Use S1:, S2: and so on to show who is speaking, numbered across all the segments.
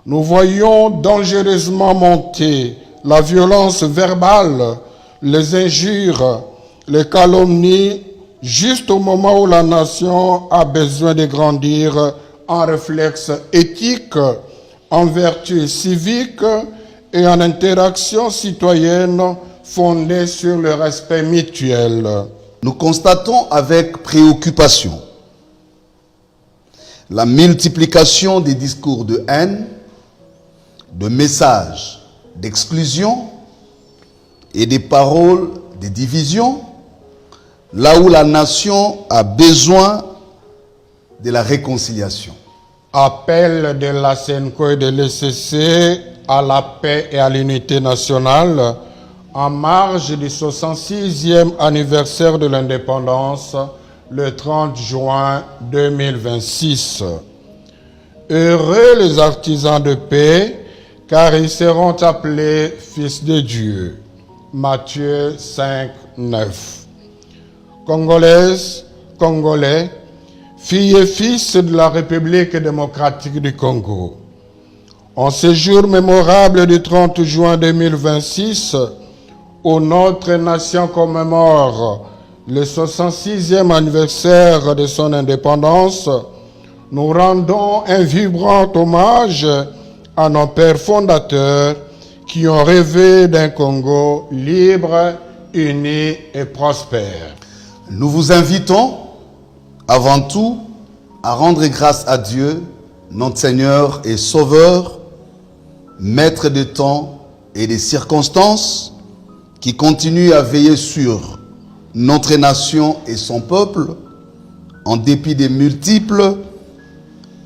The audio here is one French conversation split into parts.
S1: Nous voyons dangereusement monter la violence verbale, les injures, les calomnies, juste au moment où la nation a besoin de grandir en réflexe éthique, en vertu civique et en interaction citoyenne fondée sur le respect mutuel.
S2: Nous constatons avec préoccupation la multiplication des discours de haine, de messages d'exclusion et des paroles de division, là où la nation a besoin de la réconciliation.
S1: Appel de la CENCO et de l'ECC à la paix et à l'unité nationale en marge du 66e anniversaire de l'indépendance le 30 juin 2026. Heureux les artisans de paix, car ils seront appelés fils de Dieu. Matthieu 5, 9. Congolaises, Congolais, filles et fils de la République démocratique du Congo. En ce jour mémorable du 30 juin 2026, où notre nation commémore le 66e anniversaire de son indépendance, nous rendons un vibrant hommage à nos pères fondateurs qui ont rêvé d'un Congo libre, uni et prospère.
S2: Nous vous invitons avant tout à rendre grâce à Dieu, notre Seigneur et Sauveur, Maître des temps et des circonstances, qui continue à veiller sur notre nation et son peuple, en dépit des multiples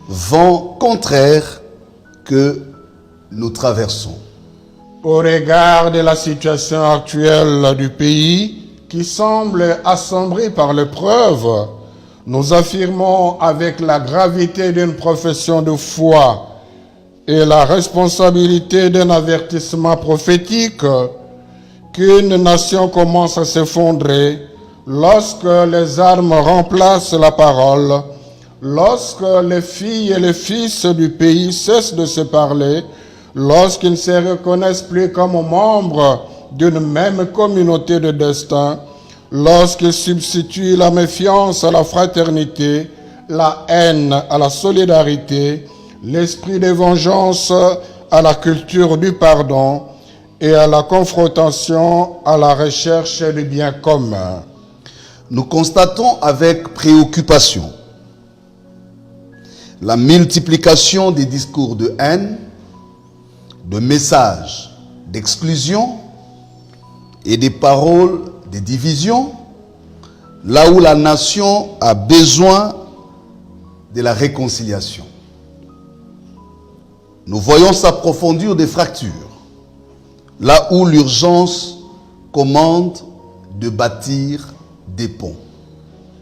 S2: vents contraires que nous traversons.
S1: Au regard de la situation actuelle du pays, qui semble assombrie par l'épreuve, nous affirmons avec la gravité d'une profession de foi et la responsabilité d'un avertissement prophétique qu'une nation commence à s'effondrer lorsque les armes remplacent la parole, lorsque les filles et les fils du pays cessent de se parler, lorsqu'ils ne se reconnaissent plus comme membres d'une même communauté de destin, lorsqu'ils substituent la méfiance à la fraternité, la haine à la solidarité, l'esprit de vengeance à la culture du pardon et à la confrontation à la recherche du bien commun.
S2: Nous constatons avec préoccupation la multiplication des discours de haine, de messages d'exclusion et des paroles de division, là où la nation a besoin de la réconciliation. Nous voyons s'approfondir des fractures, là où l'urgence commande de bâtir des ponts.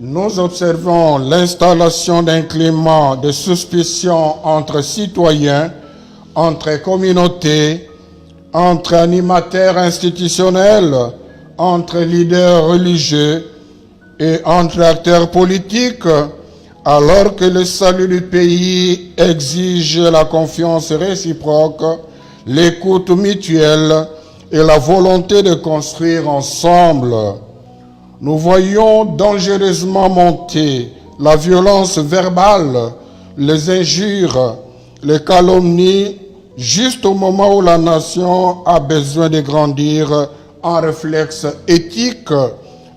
S1: Nous observons l'installation d'un climat de suspicion entre citoyens, entre communautés, entre animateurs institutionnels, entre leaders religieux et entre acteurs politiques, alors que le salut du pays exige la confiance réciproque, l'écoute mutuelle et la volonté de construire ensemble. Nous voyons dangereusement monter la violence verbale, les injures, les calomnies, juste au moment où la nation a besoin de grandir en réflexe éthique,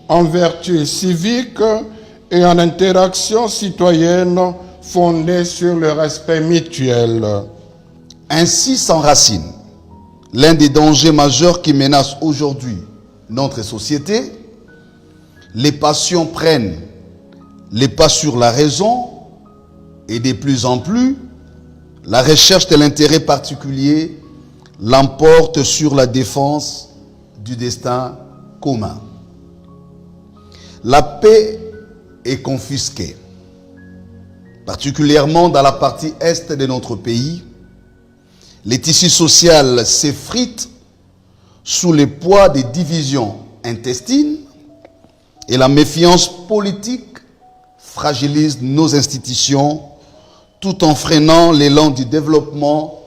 S1: en vertu civique et en interaction citoyenne fondée sur le respect mutuel.
S2: Ainsi s'enracine l'un des dangers majeurs qui menacent aujourd'hui notre société. Les passions prennent les pas sur la raison et de plus en plus, la recherche de l'intérêt particulier l'emporte sur la défense du destin commun. La paix est confisquée, particulièrement dans la partie est de notre pays. Les tissus sociaux s'effritent sous le poids des divisions intestines et la méfiance politique fragilise nos institutions tout en freinant l'élan du développement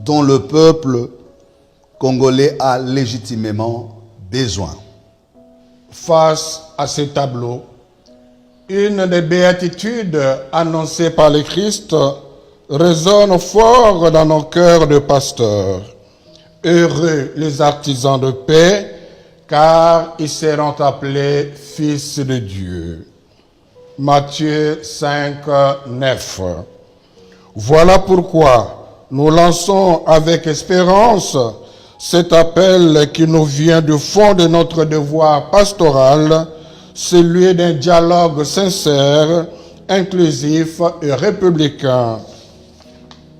S2: dont le peuple congolais a légitimement besoin.
S1: Face à ces tableaux, une des béatitudes annoncées par le Christ résonne fort dans nos cœurs de pasteurs. Heureux les artisans de paix, car ils seront appelés fils de Dieu. Matthieu 5, 9. Voilà pourquoi nous lançons avec espérance cet appel qui nous vient du fond de notre devoir pastoral, celui d'un dialogue sincère, inclusif et républicain.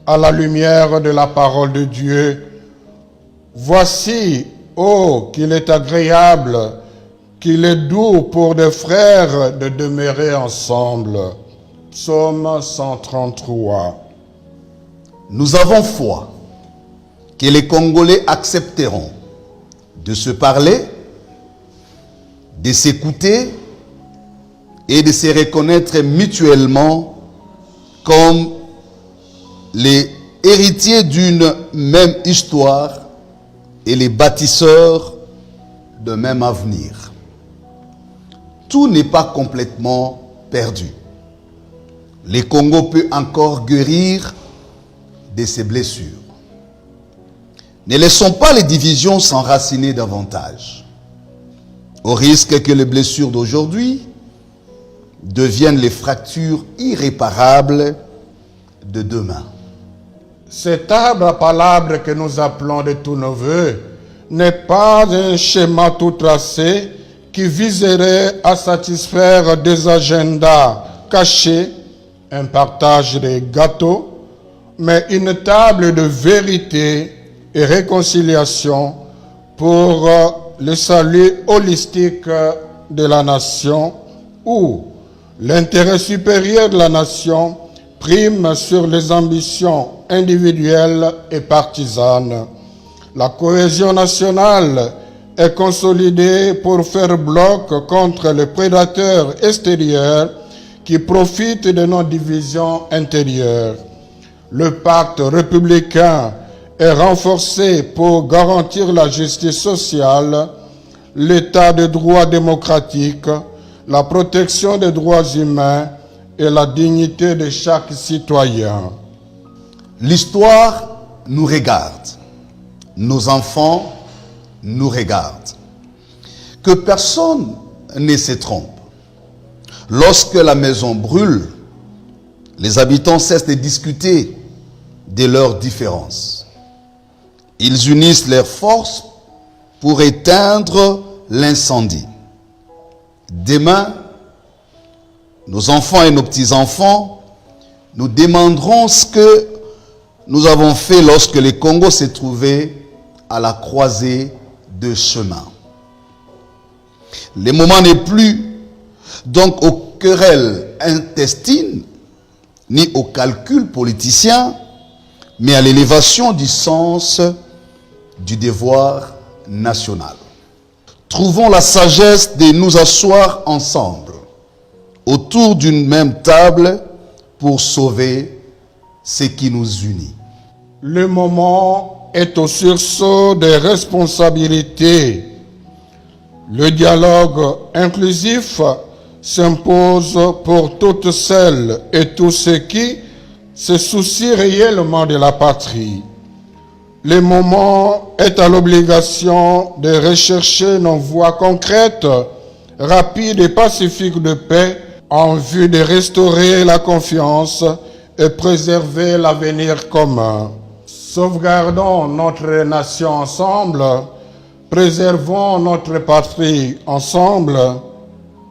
S1: À la lumière de la parole de Dieu, voici, oh, qu'il est agréable, qu'il est doux pour des frères de demeurer ensemble. Psaume 133.
S2: Nous avons foi que les Congolais accepteront de se parler, de s'écouter et de se reconnaître mutuellement comme les héritiers d'une même histoire et les bâtisseurs d'un même avenir. Tout n'est pas complètement perdu. Le Congo peut encore guérir de ses blessures. Ne laissons pas les divisions s'enraciner davantage, au risque que les blessures d'aujourd'hui deviennent les fractures irréparables de demain.
S1: Cet arbre à palabres que nous appelons de tous nos voeux n'est pas un schéma tout tracé qui viserait à satisfaire des agendas cachés, un partage des gâteaux, mais une table de vérité et réconciliation pour le salut holistique de la nation, où l'intérêt supérieur de la nation prime sur les ambitions individuelles et partisanes. La cohésion nationale est consolidée pour faire bloc contre les prédateurs extérieurs qui profitent de nos divisions intérieures. Le pacte républicain est renforcé pour garantir la justice sociale, l'état de droit démocratique, la protection des droits humains et la dignité de chaque citoyen.
S2: L'histoire nous regarde. Nos enfants nous regardent. Que personne ne se trompe. Lorsque la maison brûle, les habitants cessent de discuter de leurs différences. Ils unissent leurs forces pour éteindre l'incendie. Demain, nos enfants et nos petits-enfants nous demanderont ce que nous avons fait lorsque le Congo s'est trouvé à la croisée de chemins. Le moment n'est plus donc aux querelles intestines ni aux calculs politiciens, mais à l'élévation du sens du devoir national. Trouvons la sagesse de nous asseoir ensemble autour d'une même table pour sauver ce qui nous unit.
S1: Le moment est au sursaut des responsabilités. Le dialogue inclusif s'impose pour toutes celles et tous ceux qui se soucient réellement de la patrie. Le moment est à l'obligation de rechercher nos voies concrètes, rapides et pacifiques de paix en vue de restaurer la confiance et préserver l'avenir commun. Sauvegardons notre nation ensemble, préservons notre patrie ensemble,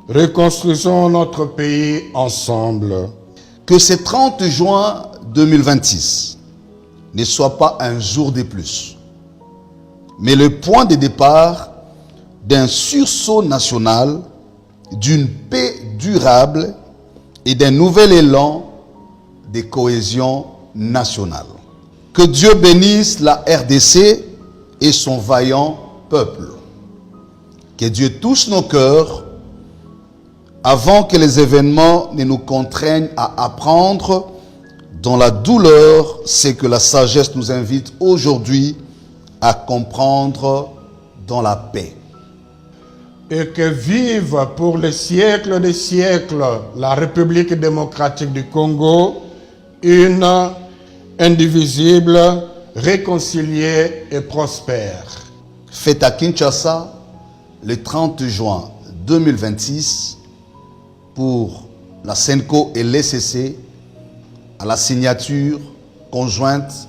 S1: reconstruisons notre pays ensemble.
S2: Que ce 30 juin 2026 ne soit pas un jour de plus, mais le point de départ d'un sursaut national, d'une paix durable et d'un nouvel élan de cohésion nationale. Que Dieu bénisse la RDC et son vaillant peuple. Que Dieu touche nos cœurs avant que les événements ne nous contraignent à apprendre dans la douleur ce que la sagesse nous invite aujourd'hui à comprendre dans la paix.
S1: Et que vive pour les siècles des siècles la République démocratique du Congo, une, indivisible, réconciliée et prospère.
S2: Fête à Kinshasa le 30 juin 2026 pour la SENCO et l'ECC à la signature conjointe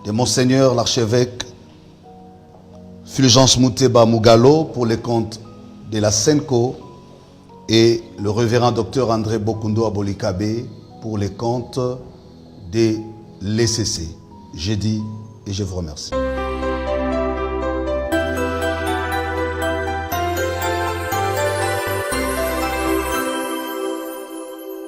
S2: de Monseigneur l'archevêque Fulgence Mouteba Mougalo pour les comptes de la SENCO et le révérend docteur André Bokundo Abolikabe pour les comptes de l'ECC. J'ai dit et je vous remercie.